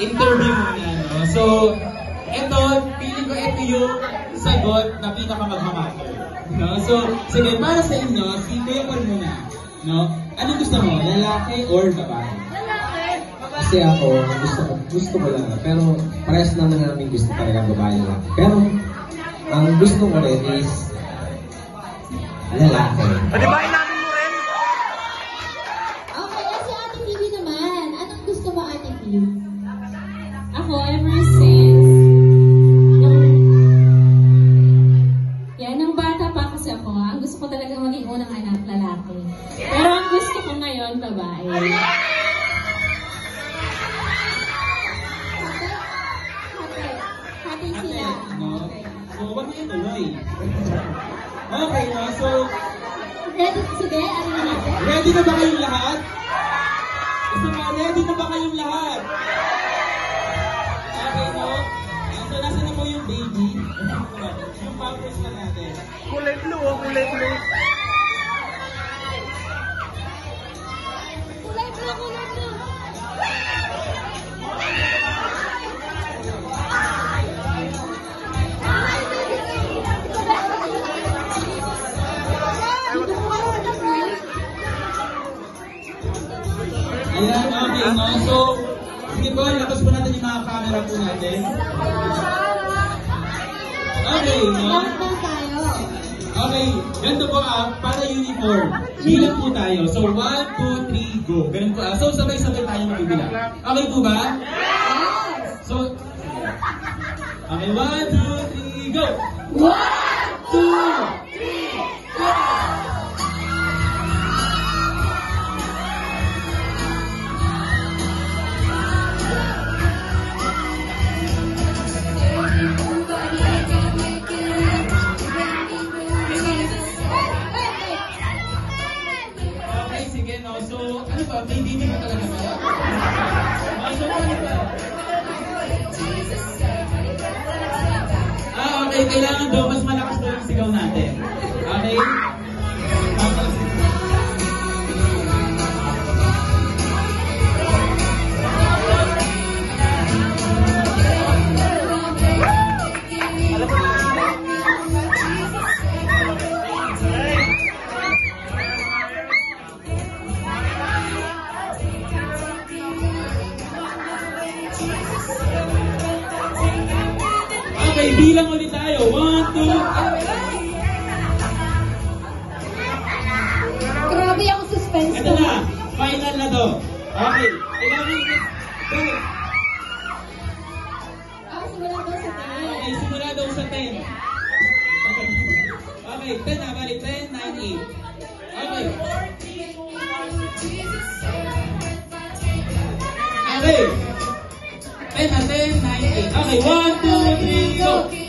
interview muna, no? So, feeling ko ito yung sagot na pinakamagmamatter. No? So, sige, para sa inyo, si Kuya Paul muna. No? Ano gusto mo? Lalaki or babae? Lalaki. Kasi ako, gusto ko lang. Pero parehas naman namin gusto talaga babae lalaki. Pero ang gusto ko rin is lalaki. Panibahin namin mo rin! Okay, si Ate Phoebe naman. Anong gusto mo, Ate Phoebe? Ako, ever since, nung bata pa kasi ako, ang gusto ko talaga maging unang anak, lalaki. Pero ang gusto ko ngayon, babae. Hati sila. No? So, wag na ituloy. Okay, no? So, Sige, ano na natin? ready na ba kayong lahat? Gusto mo, ready na ba kayong lahat? Okay, no? So, nasa na po yung baby? Yung pampers na natin. Kulay blue, oh, kulay blue. Kulay blue, kulay blue. Ayan, okay, no? So, sige po, ilabas po natin yung mga camera po natin. Okay, no? Lahat lang tayo. Okay, ganito po para uniform. Bilang po tayo. So, 1, 2, 3, go. Ganun po So, sabay-sabay tayo magbibilang. Okay po ba? So, okay, 1, 2, 3, go! 1, 2, 3, go! Okay, sige, no? So, ano ba? May baby mo talaga ba? So, ano ba? Okay. Kailangan daw mas malakas daw yung sigaw natin. Okay? Okay, bilang ulit tayo. 1, 2, Grabe ang suspense ito na. Final na to. Okay. Kailangan go. Simula daw sa tayo. Okay, simula daw sa 10. Okay, 10 na. Bali, 10, 9, 8. Okay. Okay. 10 na, 10, 9, 8. Okay, 1, 2, 3, go!